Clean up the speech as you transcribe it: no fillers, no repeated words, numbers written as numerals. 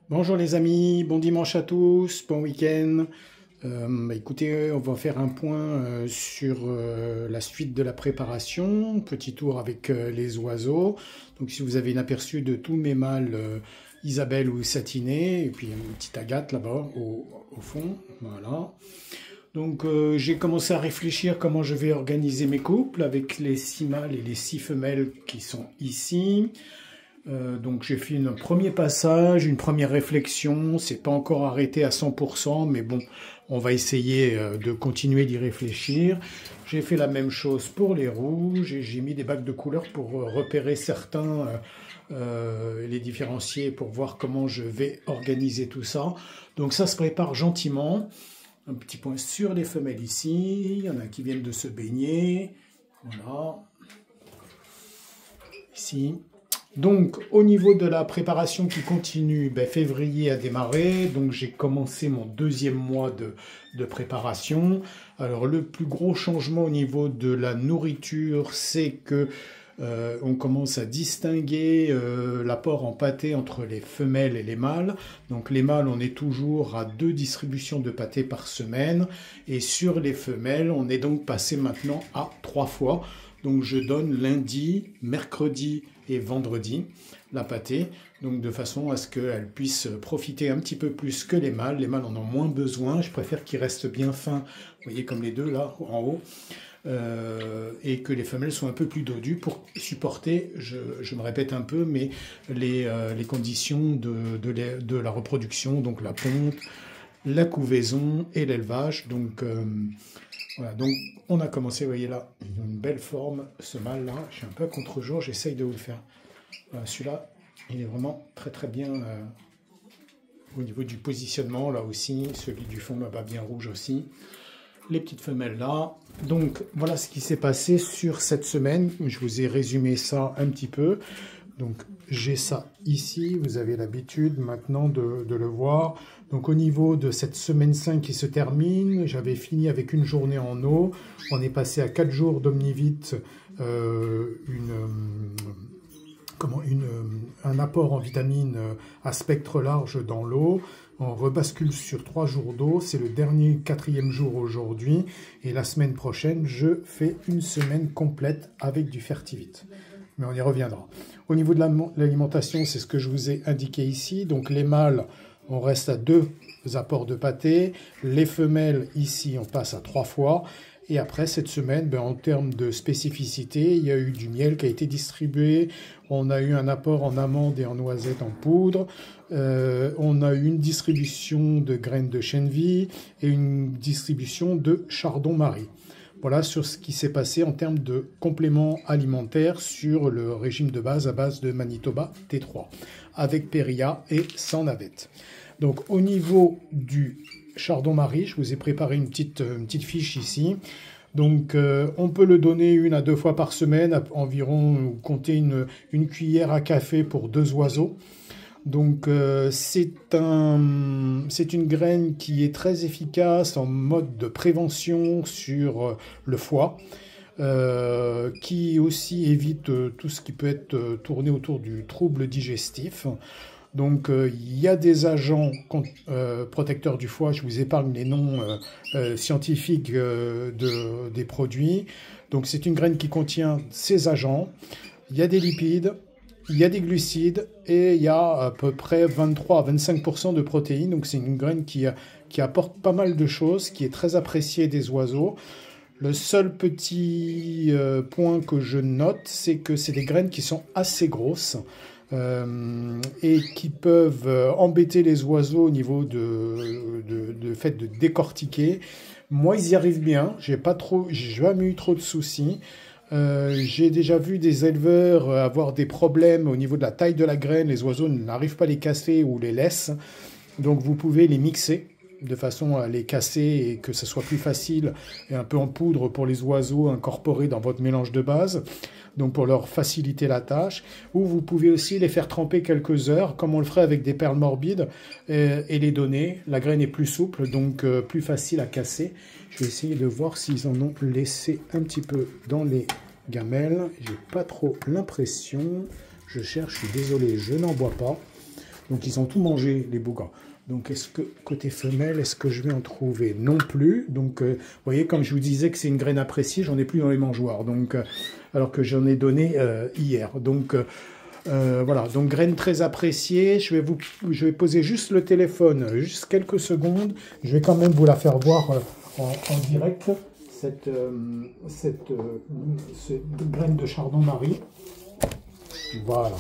Bonjour les amis, bon dimanche à tous, bon week-end. Écoutez, on va faire un point sur la suite de la préparation, petit tour avec les oiseaux. Donc si vous avez un aperçu de tous mes mâles, Isabelle ou Satiné, et puis une petite Agathe là-bas au fond, voilà. Donc j'ai commencé à réfléchir comment je vais organiser mes couples avec les 6 mâles et les 6 femelles qui sont ici. Donc j'ai fait un premier passage, une première réflexion, c'est pas encore arrêté à 100%, mais bon, on va essayer de continuer d'y réfléchir. J'ai fait la même chose pour les rouges, et j'ai mis des bacs de couleurs pour repérer certains, les différencier, pour voir comment je vais organiser tout ça. Donc ça se prépare gentiment. Un petit point sur les femelles ici, il y en a qui viennent de se baigner, voilà, ici. Donc, au niveau de la préparation qui continue, février a démarré, donc j'ai commencé mon deuxième mois de préparation. Alors, le plus gros changement au niveau de la nourriture, c'est que on commence à distinguer l'apport en pâté entre les femelles et les mâles. Donc, les mâles, on est toujours à 2 distributions de pâté par semaine, et sur les femelles, on est donc passé maintenant à 3 fois. Donc je donne lundi, mercredi et vendredi la pâtée, donc de façon à ce qu'elles puissent profiter un petit peu plus que les mâles. Les mâles en ont moins besoin, je préfère qu'ils restent bien fins, vous voyez comme les deux là en haut, et que les femelles soient un peu plus dodues pour supporter, je me répète un peu, mais les conditions de la reproduction, donc la ponte, la couvaison et l'élevage. Donc voilà, donc on a commencé, vous voyez là, une belle forme, ce mâle là, je suis un peu à contre-jour, j'essaye de vous le faire. Voilà, celui-là, il est vraiment très très bien au niveau du positionnement, là aussi, celui du fond là-bas bien rouge aussi. Les petites femelles là. Donc voilà ce qui s'est passé sur cette semaine, je vous ai résumé ça un petit peu. Donc j'ai ça ici, vous avez l'habitude maintenant de le voir. Donc au niveau de cette semaine 5 qui se termine, j'avais fini avec une journée en eau. On est passé à 4 jours d'Omnivite, un apport en vitamines à spectre large dans l'eau. On rebascule sur 3 jours d'eau, c'est le dernier 4e jour aujourd'hui. Et la semaine prochaine, je fais une semaine complète avec du Fertivite. Mais on y reviendra. Au niveau de l'alimentation, c'est ce que je vous ai indiqué ici. Donc les mâles, on reste à 2 apports de pâté. Les femelles, ici, on passe à 3 fois. Et après, cette semaine, en termes de spécificité, il y a eu du miel qui a été distribué. On a eu un apport en amandes et en noisettes en poudre. On a eu une distribution de graines de chènevis et une distribution de chardon-marie. Voilà sur ce qui s'est passé en termes de compléments alimentaires sur le régime de base à base de Manitoba T3, avec Péria et sans navette. Donc au niveau du chardon-marie, je vous ai préparé une petite fiche ici. Donc on peut le donner 1 à 2 fois par semaine, environ compter une cuillère à café pour 2 oiseaux. Donc c'est une graine qui est très efficace en mode de prévention sur le foie, qui aussi évite tout ce qui peut être tourné autour du trouble digestif. Donc il y a des agents protecteurs du foie, je vous épargne les noms scientifiques des produits. Donc c'est une graine qui contient ces agents, il y a des lipides, il y a des glucides et il y a à peu près 23 à 25% de protéines. Donc c'est une graine qui apporte pas mal de choses, qui est très appréciée des oiseaux. Le seul petit point que je note, c'est que c'est des graines qui sont assez grosses et qui peuvent embêter les oiseaux au niveau de fait de décortiquer. Moi, ils y arrivent bien. J'ai jamais eu trop de soucis. J'ai déjà vu des éleveurs avoir des problèmes au niveau de la taille de la graine. Les oiseaux n'arrivent pas à les casser ou les laissent. Donc vous pouvez les mixer de façon à les casser et que ce soit plus facile et un peu en poudre pour les oiseaux incorporés dans votre mélange de base. Donc pour leur faciliter la tâche. Ou vous pouvez aussi les faire tremper quelques heures, comme on le ferait avec des perles morbides, et les donner. La graine est plus souple, donc plus facile à casser. Je vais essayer de voir s'ils en ont laissé un petit peu dans les gamelles. J'ai pas trop l'impression. Je cherche, je suis désolé, je n'en vois pas. Donc ils ont tout mangé, les bougres. Donc est-ce que côté femelle, est-ce que je vais en trouver? Non plus. Donc vous voyez, comme je vous disais que c'est une graine appréciée, j'en ai plus dans les mangeoires. Donc alors que j'en ai donné hier. Donc voilà, donc graine très appréciée. Je vais poser juste le téléphone, juste quelques secondes. Je vais quand même vous la faire voir en direct, cette graine de chardon-marie. Voilà.